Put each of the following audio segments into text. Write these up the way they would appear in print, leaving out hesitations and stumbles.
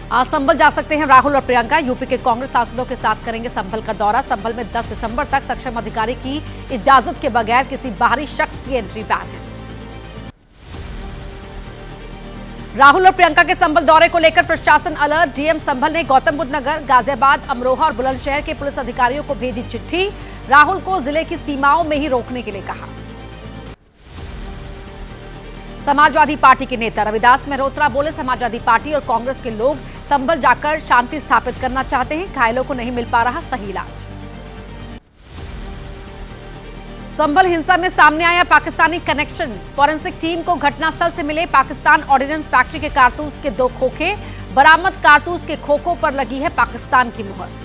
आज संभल जा सकते हैं राहुल और प्रियंका। यूपी के कांग्रेस सांसदों के साथ करेंगे संभल का दौरा। संभल में 10 दिसंबर तक सक्षम अधिकारी की इजाजत के बगैर किसी बाहरी शख्स की एंट्री बैन है। राहुल और प्रियंका के संभल दौरे को लेकर प्रशासन अलर्ट। डीएम संभल ने गौतम बुद्ध नगर, गाजियाबाद, अमरोहा और बुलंदशहर के पुलिस अधिकारियों को भेजी चिट्ठी। राहुल को जिले की सीमाओं में ही रोकने के लिए कहा। समाजवादी पार्टी के नेता रविदास मेहरोत्रा बोले, समाजवादी पार्टी और कांग्रेस के लोग संभल जाकर शांति स्थापित करना चाहते हैं। घायलों को नहीं मिल पा रहा सही इलाज। संभल हिंसा में सामने आया पाकिस्तानी कनेक्शन। फॉरेंसिक टीम को घटनास्थल से मिले पाकिस्तान ऑर्डिनेंस फैक्ट्री के कारतूस के 2 खोखे। बरामद कारतूस के खोखों पर लगी है पाकिस्तान की मुहर।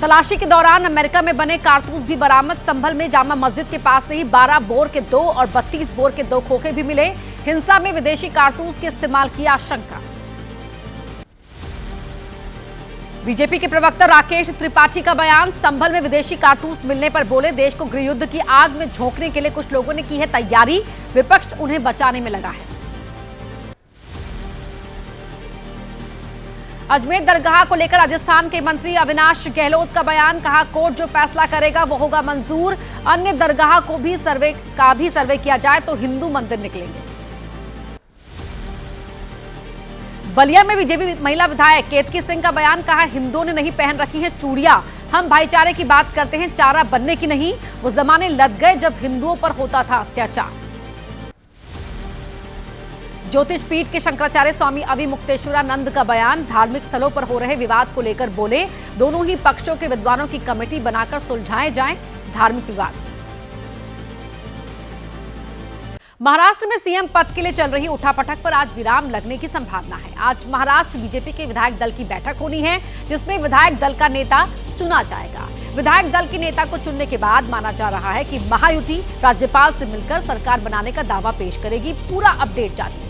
तलाशी के दौरान अमेरिका में बने कारतूस भी बरामद। संभल में जामा मस्जिद के पास से ही 12 बोर के 2 और 32 बोर के 2 खोखे भी मिले। हिंसा में विदेशी कारतूस के इस्तेमाल की आशंका। बीजेपी के प्रवक्ता राकेश त्रिपाठी का बयान। संभल में विदेशी कारतूस मिलने पर बोले, देश को गृहयुद्ध की आग में झोंकने के लिए कुछ लोगों ने की है तैयारी। विपक्ष उन्हें बचाने में लगा है। अजमेर दरगाह को लेकर राजस्थान के मंत्री अविनाश गहलोत का बयान। कहा, कोर्ट जो फैसला करेगा वो होगा मंजूर। अन्य दरगाह को भी सर्वे किया जाए तो हिंदू मंदिर निकलेंगे। बलिया में बीजेपी महिला विधायक केतकी सिंह का बयान। कहा, हिंदुओं ने नहीं पहन रखी है चूड़ियां। हम भाईचारे की बात करते हैं, चारा बनने की नहीं। वो जमाने लग गए जब हिंदुओं पर होता था अत्याचार। ज्योतिष पीठ के शंकराचार्य स्वामी अविमुक्तेश्वरानंद का बयान। धार्मिक स्थलों पर हो रहे विवाद को लेकर बोले, दोनों ही पक्षों के विद्वानों की कमेटी बनाकर सुलझाए जाएं धार्मिक विवाद। महाराष्ट्र में सीएम पद के लिए चल रही उठापटक पर आज विराम लगने की संभावना है। आज महाराष्ट्र बीजेपी के विधायक दल की बैठक होनी है, जिसमें विधायक दल का नेता चुना जाएगा। विधायक दल के नेता को चुनने के बाद माना जा रहा है कि महायुति राज्यपाल से मिलकर सरकार बनाने का दावा पेश करेगी। पूरा अपडेट जानिए।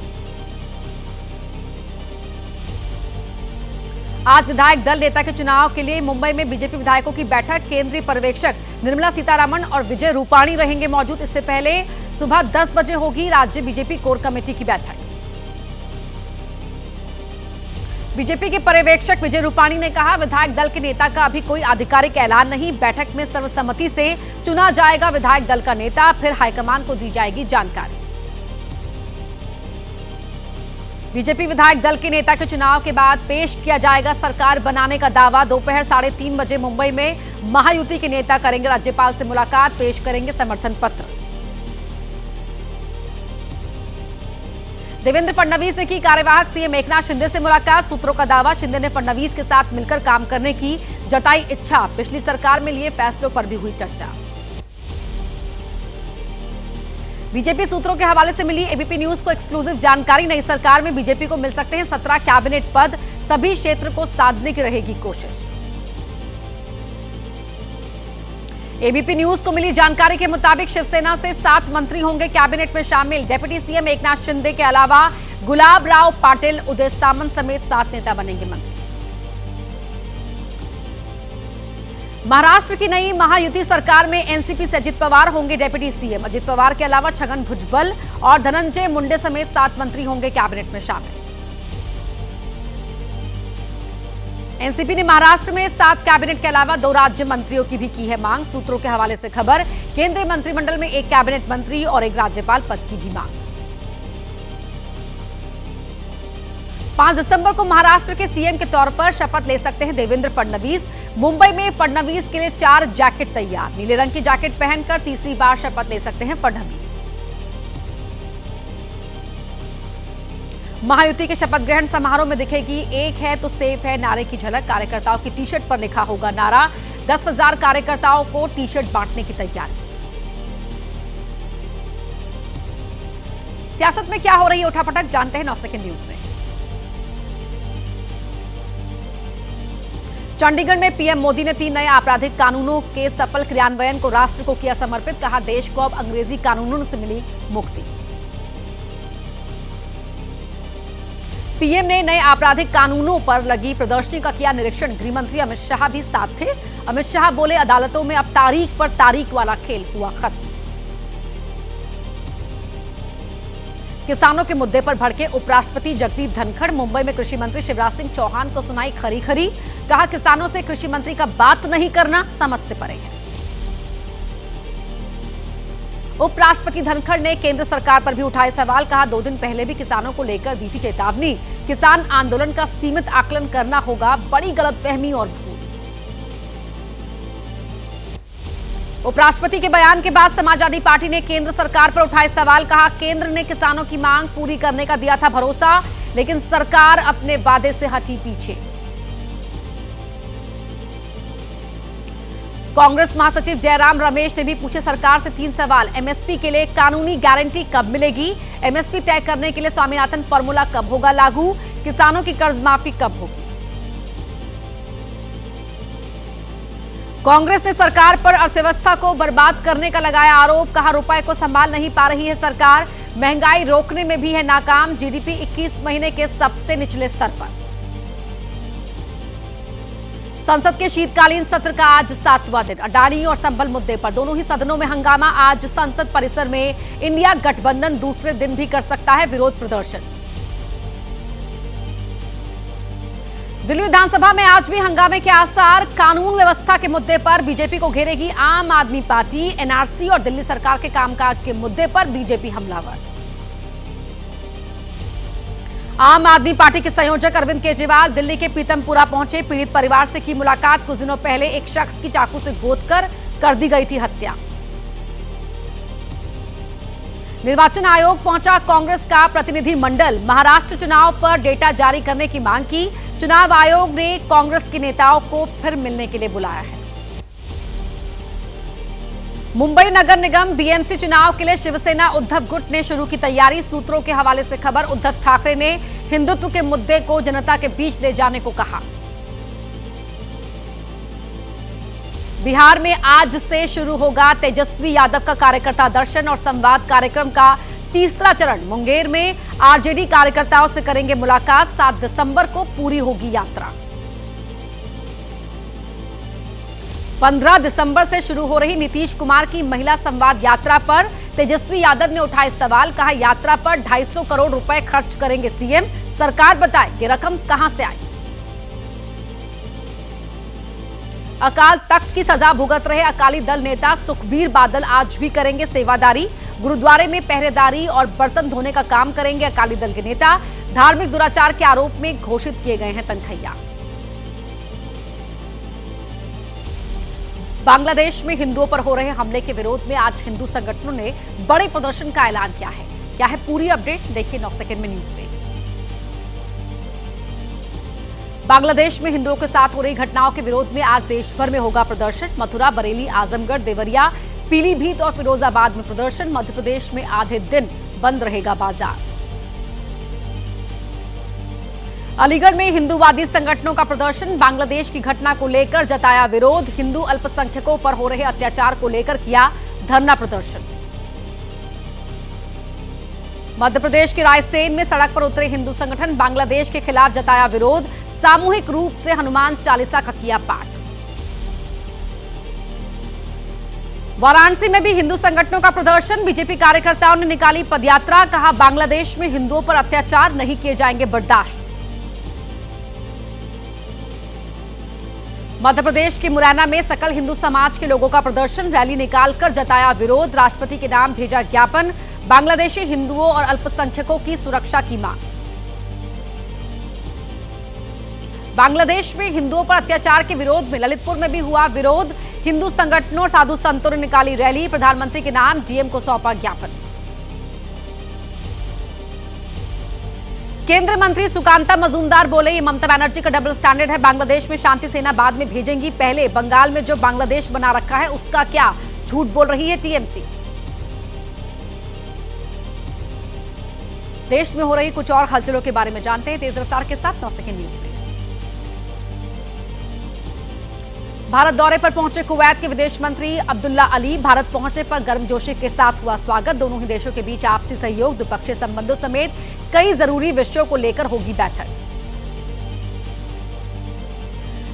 आज विधायक दल नेता के चुनाव के लिए मुंबई में बीजेपी विधायकों की बैठक। केंद्रीय पर्यवेक्षक निर्मला सीतारमण और विजय रूपाणी रहेंगे मौजूद। इससे पहले सुबह 10 बजे होगी राज्य बीजेपी कोर कमेटी की बैठक। बीजेपी के पर्यवेक्षक विजय रूपाणी ने कहा, विधायक दल के नेता का अभी कोई आधिकारिक ऐलान नहीं। बैठक में सर्वसम्मति से चुना जाएगा विधायक दल का नेता, फिर हाईकमान को दी जाएगी जानकारी। बीजेपी विधायक दल के नेता के चुनाव के बाद पेश किया जाएगा सरकार बनाने का दावा। दोपहर 3:30 बजे मुंबई में महायुति के नेता करेंगे राज्यपाल से मुलाकात, पेश करेंगे समर्थन पत्र। देवेंद्र फडणवीस ने की कार्यवाहक सीएम एकनाथ शिंदे से मुलाकात। सूत्रों का दावा, शिंदे ने फडणवीस के साथ मिलकर काम करने की जताई इच्छा। पिछली सरकार में लिए फैसलों पर भी हुई चर्चा। बीजेपी सूत्रों के हवाले से मिली एबीपी न्यूज को एक्सक्लूसिव जानकारी। नई सरकार में बीजेपी को मिल सकते हैं 17 कैबिनेट पद। सभी क्षेत्र को साधने की रहेगी कोशिश। एबीपी न्यूज को मिली जानकारी के मुताबिक शिवसेना से 7 मंत्री होंगे कैबिनेट में शामिल। डिप्टी सीएम एकनाथ शिंदे के अलावा गुलाब राव पाटिल, उदय सामंत समेत 7 नेता बनेंगे मंत्री। महाराष्ट्र की नई महायुति सरकार में एनसीपी से अजित पवार होंगे डिप्टी सीएम। अजित पवार के अलावा छगन भुजबल और धनंजय मुंडे समेत 7 मंत्री होंगे कैबिनेट में शामिल। एनसीपी ने महाराष्ट्र में 7 कैबिनेट के अलावा 2 राज्य मंत्रियों की भी की है मांग। सूत्रों के हवाले से खबर, केंद्रीय मंत्रिमंडल में 1 कैबिनेट मंत्री और 1 राज्यपाल पद की भी मांग। 5 दिसंबर को महाराष्ट्र के सीएम के तौर पर शपथ ले सकते हैं देवेंद्र फडणवीस। मुंबई में फडणवीस के लिए 4 जैकेट तैयार। नीले रंग की जैकेट पहनकर तीसरी बार शपथ ले सकते हैं फडणवीस। महायुति के शपथ ग्रहण समारोह में दिखेगी एक है तो सेफ है नारे की झलक। कार्यकर्ताओं की टी शर्ट पर लिखा होगा नारा। 10,000 कार्यकर्ताओं को टी शर्ट बांटने की तैयारी। सियासत में क्या हो रही है उठापटक, जानते हैं 9 सेकंड न्यूज में। चंडीगढ़ में पीएम मोदी ने 3 नए आपराधिक कानूनों के सफल क्रियान्वयन को राष्ट्र को किया समर्पित। कहा, देश को अब अंग्रेजी कानूनों से मिली मुक्ति। पीएम ने नए आपराधिक कानूनों पर लगी प्रदर्शनी का किया निरीक्षण। गृहमंत्री अमित शाह भी साथ थे। अमित शाह बोले, अदालतों में अब तारीख पर तारीख वाला खेल हुआ खत्म। किसानों के मुद्दे पर भड़के उपराष्ट्रपति जगदीप धनखड़। मुंबई में कृषि मंत्री शिवराज सिंह चौहान को सुनाई खरी खरी। कहा, किसानों से कृषि मंत्री का बात नहीं करना समझ से परे है। उपराष्ट्रपति धनखड़ ने केंद्र सरकार पर भी उठाए सवाल। कहा, 2 दिन पहले भी किसानों को लेकर दी थी चेतावनी। किसान आंदोलन का सीमित आकलन करना होगा बड़ी गलतफहमी और भूल। उपराष्ट्रपति के बयान के बाद समाजवादी पार्टी ने केंद्र सरकार पर उठाए सवाल। कहा, केंद्र ने किसानों की मांग पूरी करने का दिया था भरोसा, लेकिन सरकार अपने वादे से हटी पीछे। कांग्रेस महासचिव जयराम रमेश ने भी पूछे सरकार से 3 सवाल। एमएसपी के लिए कानूनी गारंटी कब मिलेगी? एमएसपी तय करने के लिए स्वामीनाथन फॉर्मूला कब होगा लागू? किसानों की कर्ज माफी कब होगी? कांग्रेस ने सरकार पर अर्थव्यवस्था को बर्बाद करने का लगाया आरोप। कहा, रुपए को संभाल नहीं पा रही है सरकार, महंगाई रोकने में भी है नाकाम। जीडीपी 21 महीने के सबसे निचले स्तर पर। संसद के शीतकालीन सत्र का आज 7वां दिन। अडानी और संबल मुद्दे पर दोनों ही सदनों में हंगामा। आज संसद परिसर में इंडिया गठबंधन दूसरे दिन भी कर सकता है विरोध प्रदर्शन। दिल्ली विधानसभा में आज भी हंगामे के आसार। कानून व्यवस्था के मुद्दे पर बीजेपी को घेरेगी आम आदमी पार्टी। एनआरसी और दिल्ली सरकार के कामकाज के मुद्दे पर बीजेपी हमलावर। आम आदमी पार्टी के संयोजक अरविंद केजरीवाल दिल्ली के पीतमपुरा पहुंचे। पीड़ित परिवार से की मुलाकात। कुछ दिनों पहले एक शख्स की चाकू से गोद कर दी गई थी हत्या। निर्वाचन आयोग पहुंचा कांग्रेस का प्रतिनिधि मंडल। महाराष्ट्र चुनाव पर डेटा जारी करने की मांग की। चुनाव आयोग ने कांग्रेस के नेताओं को फिर मिलने के लिए बुलाया है। मुंबई नगर निगम बीएमसी चुनाव के लिए शिवसेना उद्धव गुट ने शुरू की तैयारी। सूत्रों के हवाले से खबर, उद्धव ठाकरे ने हिंदुत्व के मुद्दे को जनता के बीच ले जाने को कहा। बिहार में आज से शुरू होगा तेजस्वी यादव का कार्यकर्ता दर्शन और संवाद कार्यक्रम का तीसरा चरण। मुंगेर में आरजेडी कार्यकर्ताओं से करेंगे मुलाकात। 7 दिसंबर को पूरी होगी यात्रा। 15 दिसंबर से शुरू हो रही नीतीश कुमार की महिला संवाद यात्रा पर तेजस्वी यादव ने उठाए सवाल। कहा, यात्रा पर 250 करोड़ रुपए खर्च करेंगे सीएम। सरकार बताए ये रकम कहां से आई? अकाल तख्त की सजा भुगत रहे अकाली दल नेता सुखबीर बादल आज भी करेंगे सेवादारी। गुरुद्वारे में पहरेदारी और बर्तन धोने का काम करेंगे अकाली दल के नेता। धार्मिक दुराचार के आरोप में घोषित किए गए हैं तनखैया। बांग्लादेश में हिंदुओं पर हो रहे हमले के विरोध में आज हिंदू संगठनों ने बड़े प्रदर्शन का ऐलान किया है। क्या है पूरी अपडेट, देखिए 9 सेकंड में न्यूज में। बांग्लादेश में हिंदुओं के साथ हो रही घटनाओं के विरोध में आज देश भर में होगा प्रदर्शन। मथुरा, बरेली, आजमगढ़, देवरिया, पीलीभीत और फिरोजाबाद में प्रदर्शन। मध्य प्रदेश में आधे दिन बंद रहेगा बाजार। अलीगढ़ में हिंदूवादी संगठनों का प्रदर्शन। बांग्लादेश की घटना को लेकर जताया विरोध। हिंदू अल्पसंख्यकों पर हो रहे अत्याचार को लेकर किया धरना प्रदर्शन। मध्य प्रदेश के रायसेन में सड़क पर उतरे हिंदू संगठन। बांग्लादेश के खिलाफ जताया विरोध। सामूहिक रूप से हनुमान चालीसा का किया पाठ। वाराणसी में भी हिंदू संगठनों का प्रदर्शन। बीजेपी कार्यकर्ताओं ने निकाली पदयात्रा। कहा, बांग्लादेश में हिंदुओं पर अत्याचार नहीं किए जाएंगे बर्दाश्त। मध्य प्रदेश के मुरैना में सकल हिंदू समाज के लोगों का प्रदर्शन। रैली निकालकर जताया विरोध। राष्ट्रपति के नाम भेजा ज्ञापन। बांग्लादेशी हिंदुओं और अल्पसंख्यकों की सुरक्षा की मांग। बांग्लादेश में हिंदुओं पर अत्याचार के विरोध में ललितपुर में भी हुआ विरोध। हिंदू संगठनों और साधु संतों ने निकाली रैली। प्रधानमंत्री के नाम डीएम को सौंपा ज्ञापन। केंद्रीय मंत्री सुकांता मजूमदार बोले, ये ममता बनर्जी का डबल स्टैंडर्ड है। बांग्लादेश में शांति सेना बाद में भेजेंगी, पहले बंगाल में जो बांग्लादेश बना रखा है उसका क्या? झूठ बोल रही है टीएमसी। देश में हो रही कुछ और हलचलों के बारे में जानते हैं तेज रफ्तार के साथ 9 सेकंड न्यूज में। भारत दौरे पर पहुंचे कुवैत के विदेश मंत्री अब्दुल्ला अली। भारत पहुंचने पर गर्मजोशी के साथ हुआ स्वागत। दोनों ही देशों के बीच आपसी सहयोग, द्विपक्षीय संबंधों समेत कई जरूरी विषयों को लेकर होगी बैठक।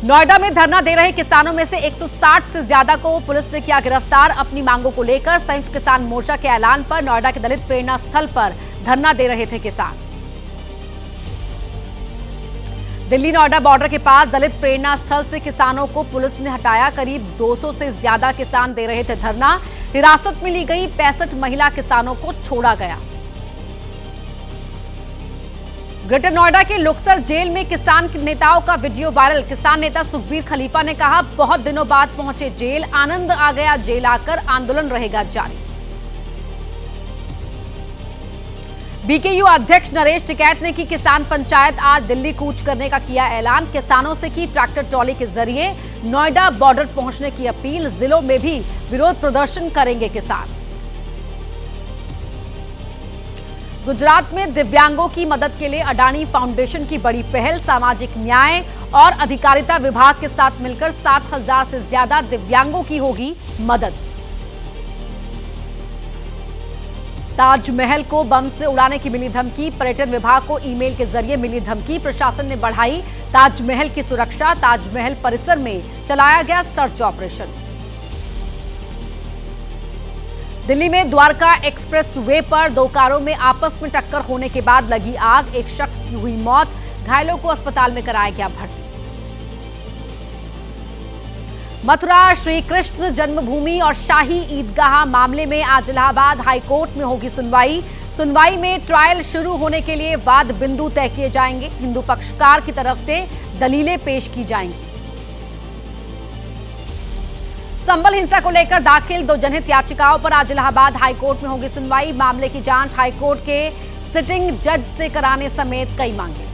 नोएडा में धरना दे रहे किसानों में से 160 से ज्यादा को पुलिस ने किया गिरफ्तार। अपनी मांगों को लेकर संयुक्त किसान मोर्चा के ऐलान पर नोएडा के दलित प्रेरणा स्थल पर धरना दे रहे थे किसान। दिल्ली नोएडा बॉर्डर के पास दलित प्रेरणा स्थल से किसानों को पुलिस ने हटाया। करीब 200 से ज्यादा किसान दे रहे थे धरना। हिरासत में ली गई 65 महिला किसानों को छोड़ा गया। ग्रेटर नोएडा के लोकसर जेल में किसान नेताओं का वीडियो वायरल। किसान नेता सुखबीर खलीफा ने कहा, बहुत दिनों बाद पहुंचे जेल, आनंद आ गया जेल आकर, आंदोलन रहेगा जारी। बीकेयू अध्यक्ष नरेश टिकैत ने की किसान पंचायत, आज दिल्ली कूच करने का किया ऐलान। किसानों से की ट्रैक्टर ट्रॉली के जरिए नोएडा बॉर्डर पहुंचने की अपील। जिलों में भी विरोध प्रदर्शन करेंगे किसान। गुजरात में दिव्यांगों की मदद के लिए अडानी फाउंडेशन की बड़ी पहल। सामाजिक न्याय और अधिकारिता विभाग के साथ मिलकर 7,000 से ज्यादा दिव्यांगों की होगी मदद। ताजमहल को बम से उड़ाने की मिली धमकी। पर्यटन विभाग को ईमेल के जरिए मिली धमकी। प्रशासन ने बढ़ाई ताजमहल की सुरक्षा। ताजमहल परिसर में चलाया गया सर्च ऑपरेशन। दिल्ली में द्वारका एक्सप्रेस वे पर 2 कारों में आपस में टक्कर होने के बाद लगी आग। एक शख्स की हुई मौत, घायलों को अस्पताल में कराया गया भर्ती। मथुरा श्री कृष्ण जन्मभूमि और शाही ईदगाह मामले में आज इलाहाबाद हाईकोर्ट में होगी सुनवाई। सुनवाई में ट्रायल शुरू होने के लिए वाद बिंदु तय किए जाएंगे। हिंदू पक्षकार की तरफ से दलीलें पेश की जाएंगी। संभल हिंसा को लेकर दाखिल 2 जनहित याचिकाओं पर आज इलाहाबाद हाईकोर्ट में होगी सुनवाई। मामले की जांच हाईकोर्ट के सिटिंग जज से कराने समेत कई मांगे।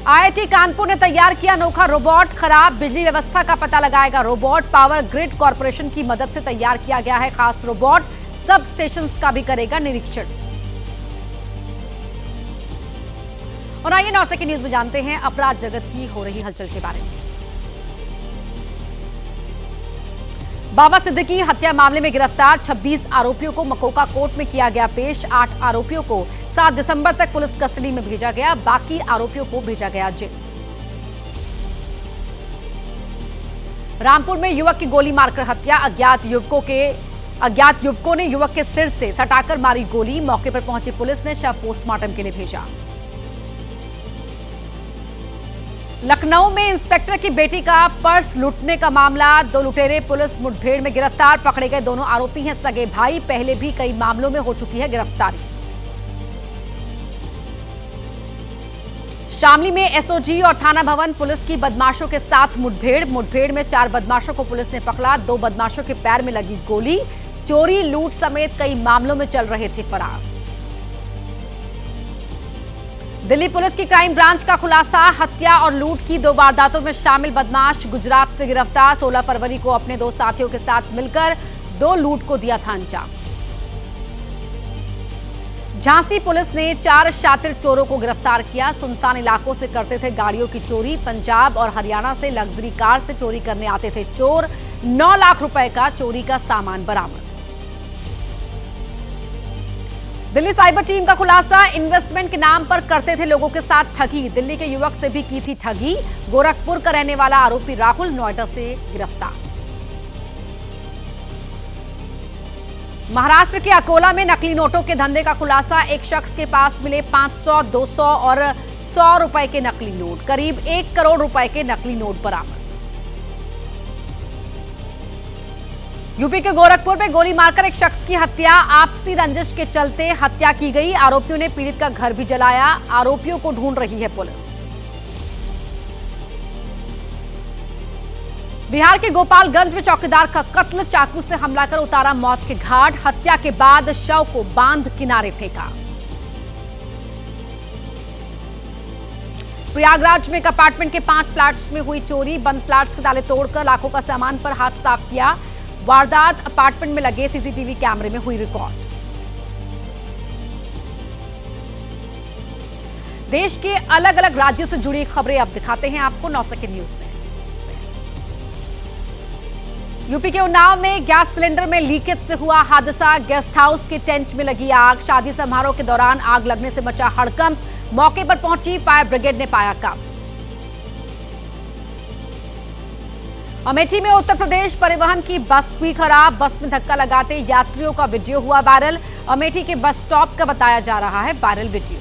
आईआईटी कानपुर ने तैयार किया अनोखा रोबोट। खराब बिजली व्यवस्था का पता लगाएगा रोबोट। पावर ग्रिड कॉर्पोरेशन की मदद से तैयार किया गया है खास रोबोट। सब स्टेशंस का भी करेगा निरीक्षण। और आइए 9 सेकंड न्यूज में जानते हैं अपराध जगत की हो रही हलचल के बारे में। बाबा सिद्दीकी हत्या मामले में गिरफ्तार 26 आरोपियों को मकोका कोर्ट में किया गया पेश। 8 आरोपियों को 7 दिसंबर तक पुलिस कस्टडी में भेजा गया। बाकी आरोपियों को भेजा गया जेल। रामपुर में युवक की गोली मारकर हत्या। अज्ञात युवकों ने युवक के सिर से सटाकर मारी गोली। मौके पर पहुंची पुलिस ने शव पोस्टमार्टम के लिए भेजा। लखनऊ में इंस्पेक्टर की बेटी का पर्स लूटने का मामला। 2 लुटेरे पुलिस मुठभेड़ में गिरफ्तार। पकड़े गए दोनों आरोपी हैं सगे भाई। पहले भी कई मामलों में हो चुकी है गिरफ्तारी। शामली में एसओजी और थाना भवन पुलिस की बदमाशों के साथ मुठभेड़ में 4 बदमाशों को पुलिस ने पकड़ा। 2 बदमाशों के पैर में लगी गोली। चोरी लूट समेत कई मामलों में चल रहे थे फरार। दिल्ली पुलिस की क्राइम ब्रांच का खुलासा। हत्या और लूट की 2 वारदातों में शामिल बदमाश गुजरात से गिरफ्तार। 16 फरवरी को अपने 2 साथियों के साथ मिलकर 2 लूट को दिया था अंजाम। झांसी पुलिस ने 4 शातिर चोरों को गिरफ्तार किया। सुनसान इलाकों से करते थे गाड़ियों की चोरी। पंजाब और हरियाणा से लग्जरी कार से चोरी करने आते थे चोर। 9 लाख रुपए का चोरी का सामान बरामद। दिल्ली साइबर टीम का खुलासा। इन्वेस्टमेंट के नाम पर करते थे लोगों के साथ ठगी। दिल्ली के युवक से भी की थी ठगी। गोरखपुर का रहने वाला आरोपी राहुल नोएडा से गिरफ्तार। महाराष्ट्र के अकोला में नकली नोटों के धंधे का खुलासा। एक शख्स के पास मिले 500, 200 और 100 रुपए के नकली नोट। करीब 1 करोड़ रुपए के नकली नोट बरामद। यूपी के गोरखपुर में गोली मारकर एक शख्स की हत्या। आपसी रंजिश के चलते हत्या की गई। आरोपियों ने पीड़ित का घर भी जलाया। आरोपियों को ढूंढ रही है पुलिस। बिहार के गोपालगंज में चौकीदार का कत्ल। चाकू से हमला कर उतारा मौत के घाट। हत्या के बाद शव को बांध किनारे फेंका। प्रयागराज में एक अपार्टमेंट के 5 फ्लैट्स में हुई चोरी। बंद फ्लैट्स के ताले तोड़कर लाखों का सामान पर हाथ साफ किया। वारदात अपार्टमेंट में लगे सीसीटीवी कैमरे में हुई रिकॉर्ड। देश के अलग अलग राज्यों से जुड़ी खबरें अब दिखाते हैं आपको 9 सेकंड न्यूज में। यूपी के उन्नाव में गैस सिलेंडर में लीकेज से हुआ हादसा। गेस्ट हाउस के टेंट में लगी आग। शादी समारोह के दौरान आग लगने से मचा हड़कंप। मौके पर पहुंची फायर ब्रिगेड ने पाया काबू। अमेठी में उत्तर प्रदेश परिवहन की बस हुई खराब। बस में धक्का लगाते यात्रियों का वीडियो हुआ वायरल। अमेठी के बस स्टॉप का बताया जा रहा है वायरल वीडियो।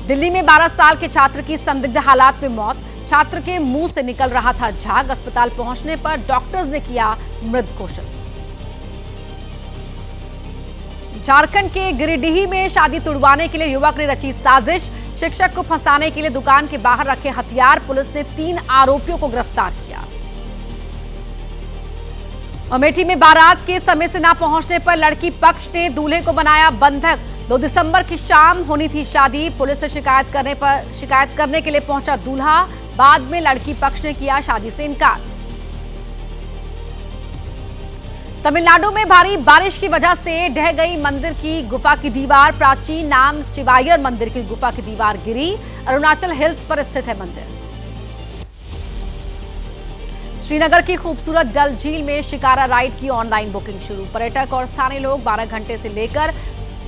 दिल्ली में 12 साल के छात्र की संदिग्ध हालात में मौत। छात्र के मुंह से निकल रहा था झाग। अस्पताल पहुंचने पर डॉक्टर्स ने किया मृत घोषित। झारखंड के गिरिडीह में शादी तुड़वाने के लिए युवक ने रची साजिश। शिक्षक को फंसाने के लिए दुकान के बाहर रखे हथियार। पुलिस ने 3 आरोपियों को गिरफ्तार किया। अमेठी में बारात के समय से न पहुंचने पर लड़की पक्ष ने दूल्हे को बनाया बंधक। 2 दिसंबर की शाम होनी थी शादी। पुलिस से शिकायत करने के लिए पहुंचा दूल्हा। बाद में लड़की पक्ष ने किया शादी से इनकार। तमिलनाडु में भारी बारिश की वजह से ढह गई मंदिर की गुफा की दीवार। प्राचीन नाम चिवायर मंदिर की गुफा की दीवार गिरी। अरुणाचल हिल्स पर स्थित है मंदिर। श्रीनगर की खूबसूरत डल झील में शिकारा राइड की ऑनलाइन बुकिंग शुरू। पर्यटक और स्थानीय लोग 12 घंटे से लेकर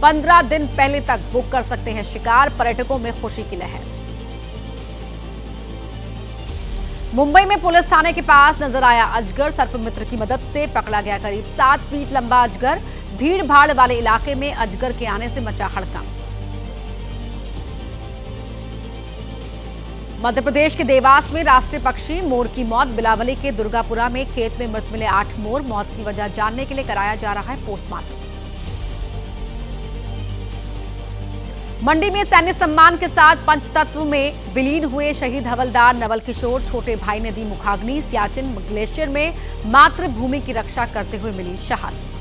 15 दिन पहले तक बुक कर सकते हैं शिकार। पर्यटकों में खुशी की लहर। मुंबई में पुलिस थाने के पास नजर आया अजगर। सर्पमित्र की मदद से पकड़ा गया करीब 7 फीट लंबा अजगर। भीड़ भाड़ वाले इलाके में अजगर के आने से मचा हड़कंप। मध्य प्रदेश के देवास में राष्ट्रीय पक्षी मोर की मौत। बिलावली के दुर्गापुरा में खेत में मृत मिले 8 मोर। मौत की वजह जानने के लिए कराया जा रहा है पोस्टमार्टम। मंडी में सैन्य सम्मान के साथ पंचतत्व में विलीन हुए शहीद हवलदार नवल किशोर। छोटे भाई ने दी मुखाग्नि। सियाचिन ग्लेशियर में मातृभूमि की रक्षा करते हुए मिली शहादत।